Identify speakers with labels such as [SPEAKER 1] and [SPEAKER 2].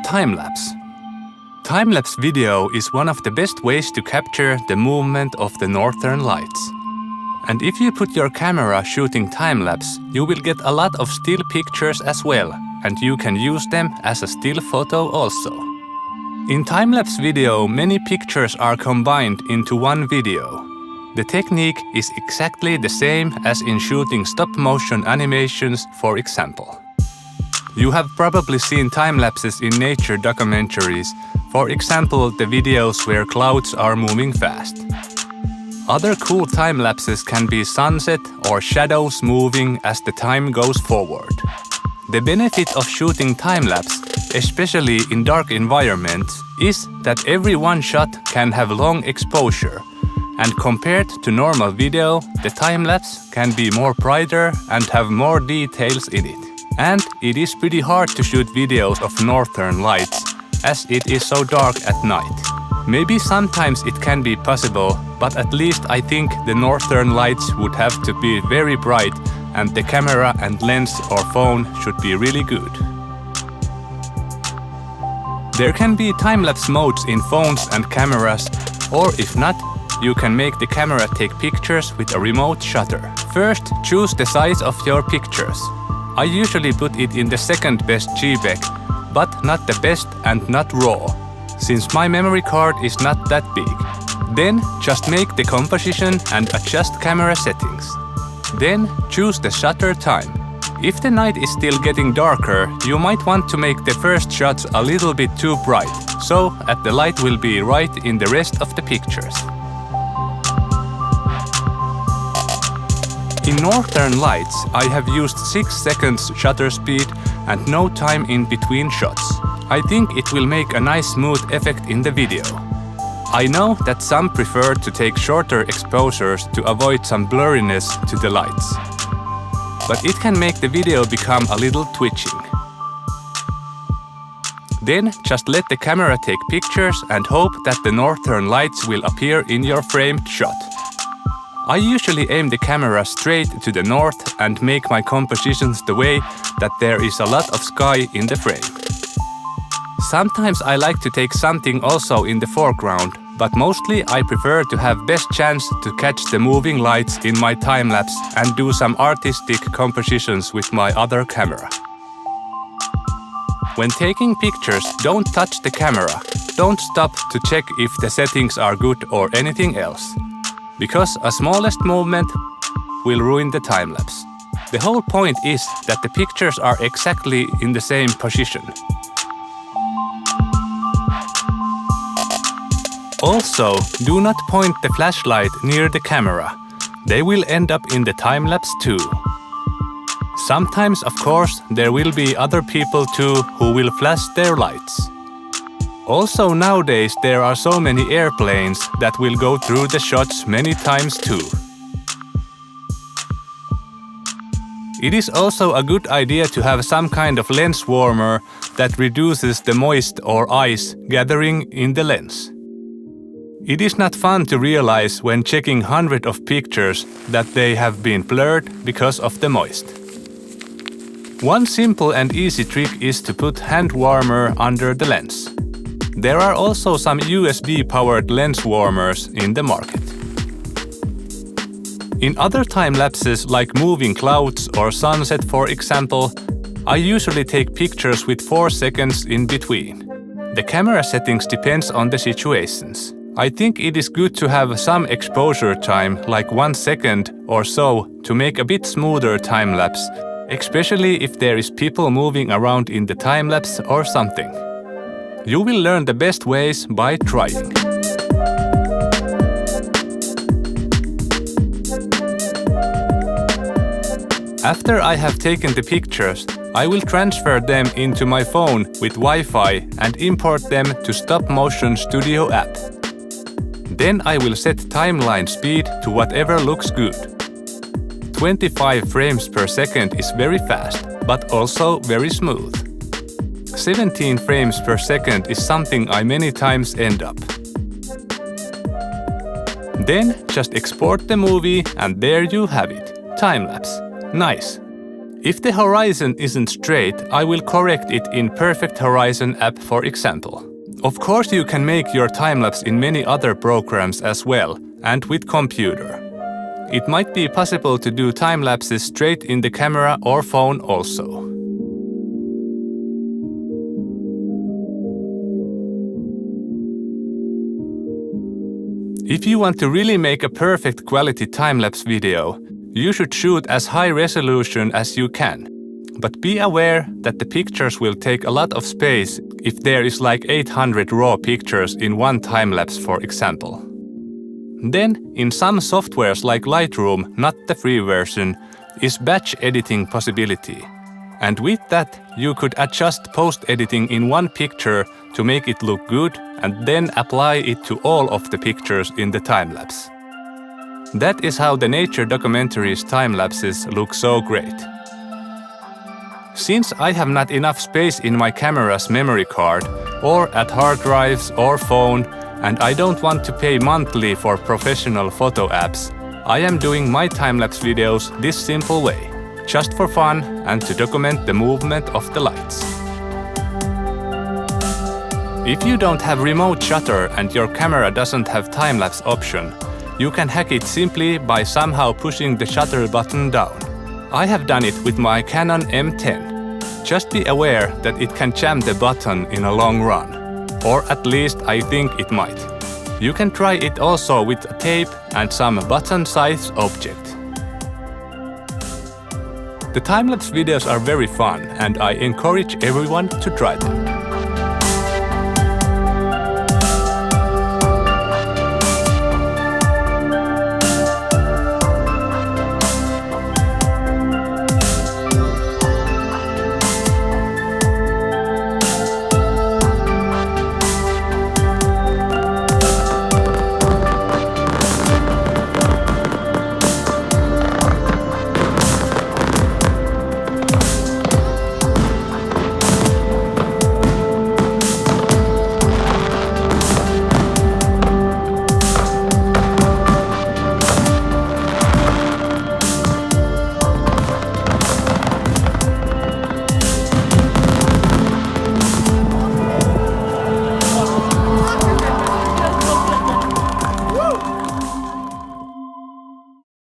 [SPEAKER 1] time-lapse. Time-lapse video is one of the best ways to capture the movement of the northern lights. And if you put your camera shooting time-lapse, you will get a lot of still pictures as well, and you can use them as a still photo also. In time-lapse video, many pictures are combined into one video. The technique is exactly the same as in shooting stop-motion animations, for example. You have probably seen time-lapses in nature documentaries, for example the videos where clouds are moving fast. Other cool time-lapses can be sunset or shadows moving as the time goes forward. The benefit of shooting time-lapse, especially in dark environments, is that every one shot can have long exposure, and compared to normal video, the time-lapse can be more brighter and have more details in it. And it is pretty hard to shoot videos of northern lights, as it is so dark at night. Maybe sometimes it can be possible, but at least I think the northern lights would have to be very bright and the camera and lens or phone should be really good. There can be time-lapse modes in phones and cameras, or if not, you can make the camera take pictures with a remote shutter. First, choose the size of your pictures. I usually put it in the second best JPEG, but not the best and not RAW, since my memory card is not that big. Then just make the composition and adjust camera settings. Then choose the shutter time. If the night is still getting darker, you might want to make the first shots a little bit too bright, so that the light will be right in the rest of the pictures. In northern lights, I have used 6 seconds shutter speed and no time in between shots. I think it will make a nice smooth effect in the video. I know that some prefer to take shorter exposures to avoid some blurriness to the lights. But it can make the video become a little twitching. Then just let the camera take pictures and hope that the northern lights will appear in your framed shot. I usually aim the camera straight to the north and make my compositions the way that there is a lot of sky in the frame. Sometimes I like to take something also in the foreground, but mostly I prefer to have best chance to catch the moving lights in my time-lapse and do some artistic compositions with my other camera. When taking pictures, don't touch the camera. Don't stop to check if the settings are good or anything else, because a smallest movement will ruin the time-lapse. The whole point is that the pictures are exactly in the same position. Also, do not point the flashlight near the camera. They will end up in the time-lapse too. Sometimes, of course, there will be other people too who will flash their lights. Also nowadays there are so many airplanes that will go through the shots many times too. It is also a good idea to have some kind of lens warmer that reduces the moist or ice gathering in the lens. It is not fun to realize when checking hundreds of pictures that they have been blurred because of the moist. One simple and easy trick is to put hand warmer under the lens. There are also some USB-powered lens warmers in the market. In other time-lapses like moving clouds or sunset for example, I usually take pictures with 4 seconds in between. The camera settings depends on the situations. I think it is good to have some exposure time like 1 second or so to make a bit smoother time-lapse, especially if there is people moving around in the time-lapse or something. You will learn the best ways by trying. After I have taken the pictures, I will transfer them into my phone with Wi-Fi and import them to Stop Motion Studio app. Then I will set timeline speed to whatever looks good. 25 frames per second is very fast, but also very smooth. 17 frames per second is something I many times end up. Then just export the movie and there you have it. Time-lapse. Nice. If the horizon isn't straight, I will correct it in Perfect Horizon app, for example. Of course, you can make your time-lapse in many other programs as well, and with computer. It might be possible to do time-lapses straight in the camera or phone also. If you want to really make a perfect quality time-lapse video, you should shoot as high resolution as you can. But be aware that the pictures will take a lot of space if there is like 800 raw pictures in one time-lapse, for example. Then, in some softwares like Lightroom, not the free version, is batch editing possibility. And with that, you could adjust post-editing in one picture to make it look good and then apply it to all of the pictures in the time-lapse. That is how the nature documentaries time-lapses look so great. Since I have not enough space in my camera's memory card, or at hard drives or phone, and I don't want to pay monthly for professional photo apps, I am doing my time-lapse videos this simple way, just for fun and to document the movement of the lights. If you don't have remote shutter and your camera doesn't have time-lapse option, you can hack it simply by somehow pushing the shutter button down. I have done it with my Canon M10. Just be aware that it can jam the button in a long run. Or at least I think it might. You can try it also with a tape and some button-sized object. The time-lapse videos are very fun and I encourage everyone to try them.